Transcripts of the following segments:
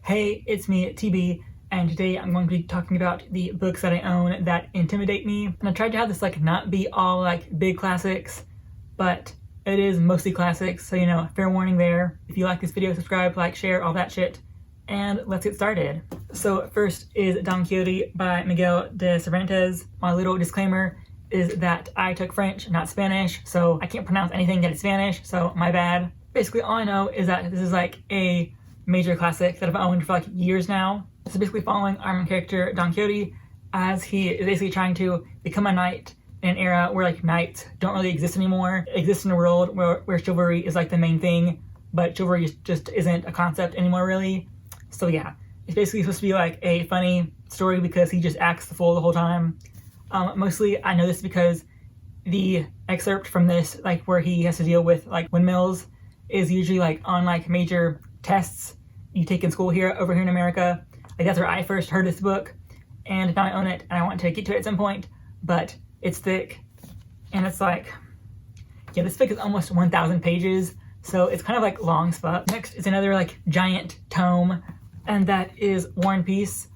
Hey, it's me, TB, and today I'm going to be talking about the books that I own that intimidate me. And I tried to have this not be all big classics, but it is mostly classics, so fair warning there. If you like this video, subscribe, like, share, all that shit. And let's get started. So first is Don Quixote by Miguel de Cervantes. My little disclaimer is that I took French, not Spanish, so I can't pronounce anything that is Spanish, so my bad. Basically all I know is that this is a major classic that I've owned for years now. This is basically following our main character Don Quixote as he is basically trying to become a knight in an era where knights don't really exist anymore. It exists in a world where chivalry is the main thing, but chivalry just isn't a concept anymore really. So yeah, it's basically supposed to be a funny story because he just acts the fool the whole time. Mostly I know this because the excerpt from this, where he has to deal with windmills, is usually on major tests you take in school over here in America. That's where I first heard this book, and now I own it and I want to get to it at some point, but it's thick and it's this book is almost 1,000 pages, so it's kind of long as fuck. Next is another giant tome, and that is War and Peace.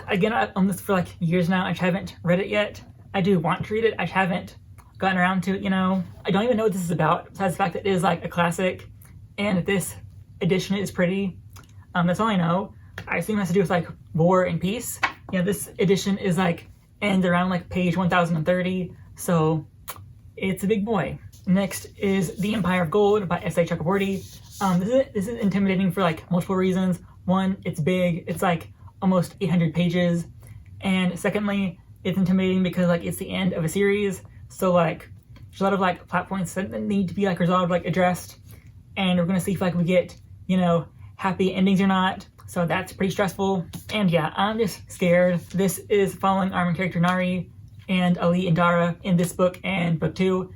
Again, I've owned this for years now. I just haven't read it yet. I do want to read it. I just haven't gotten around to it, I don't even know what this is about, besides the fact that it is a classic and this edition is pretty. That's all I know. I assume it has to do with War and Peace. This edition is ends around page 1030, so it's a big boy. Next is The Empire of Gold by S.A. Chakraborty. This is intimidating for multiple reasons. One, it's big. It's almost 800 pages, and secondly, it's intimidating because it's the end of a series. So there's a lot of plot points that need to be resolved, addressed, and we're gonna see if we get happy endings or not. So that's pretty stressful. And yeah, I'm just scared. This is following our main character Nari and Ali and Dara in this book and book 2,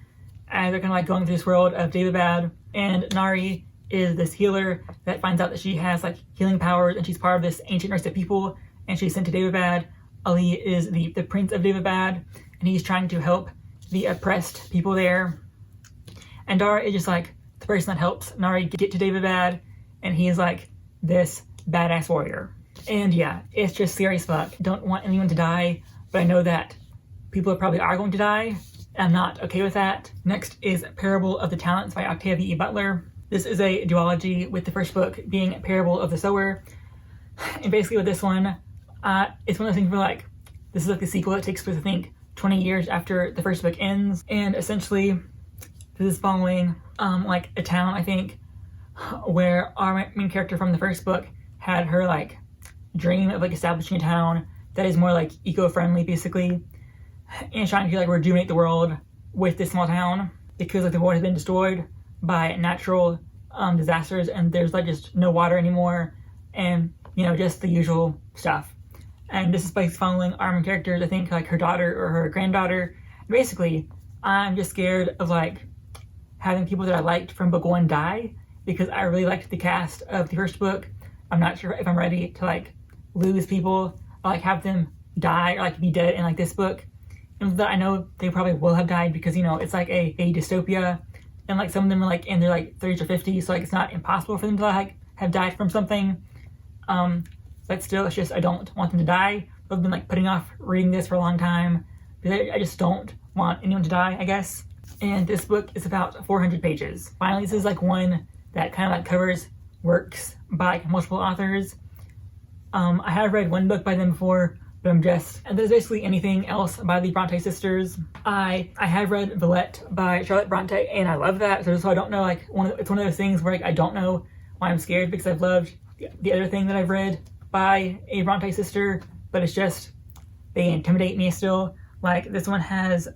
and they're kind of going through this world of Daevabad. And Nari is this healer that finds out that she has healing powers, and she's part of this ancient race of people, and she's sent to Daevabad. Ali is the prince of Daevabad, and he's trying to help the oppressed people there. And Dara is just the person that helps Nari get to Daevabad, and he is this badass warrior. And yeah, it's just scary as fuck. Don't want anyone to die, but I know that people probably are going to die. I'm not okay with that. Next is Parable of the Talents by Octavia E. Butler. This is a duology, with the first book being Parable of the Sower. And basically with this one, it's one of those things where this is the sequel that takes place, I think, 20 years after the first book ends. And essentially, this is following a town, I think, where our main character from the first book had her dream of establishing a town that is more eco-friendly basically, and trying to rejuvenate the world with this small town because the world has been destroyed by natural disasters, and there's just no water anymore, and just the usual stuff. And this is basically following our main characters, I think her daughter or her granddaughter. Basically, I'm just scared of having people that I liked from book 1 die, because I really liked the cast of the first book. I'm not sure if I'm ready to lose people, or have them die or be dead in this book. And that I know they probably will have died because it's a dystopia, and some of them are in their 30s or 50s, so it's not impossible for them to have died from something. But still, it's just I don't want them to die. I've been putting off reading this for a long time because I just don't want anyone to die, I guess. And this book is about 400 pages. Finally, this is one that kind of covers works by multiple authors. I have read one book by them before, but and there's basically anything else by the Bronte sisters. I have read Villette by Charlotte Bronte, and I love that. So I don't know, it's one of those things where I don't know why I'm scared, because I've loved the other thing that I've read by a Bronte sister, but it's just they intimidate me still. This one has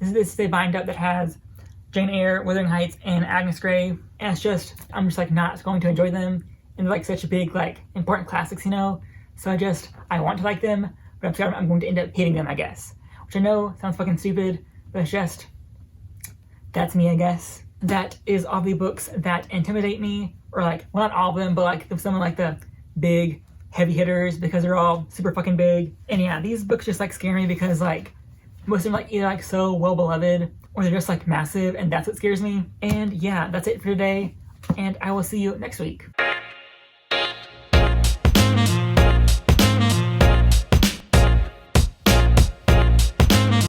this is a bind up that has Jane Eyre, Wuthering Heights, and Agnes Grey, and it's just I'm just not going to enjoy them, and they're such a big important classics, so I want to like them, but I'm scared I'm going to end up hating them, I guess, which I know sounds fucking stupid, but it's just that's me, I guess. That is all the books that intimidate me, or well, not all of them, but some of the big heavy hitters, because they're all super fucking big. And yeah, these books just scare me because most of them either so well beloved, or they're just massive, and that's what scares me. And yeah, that's it for today, and I will see you next week.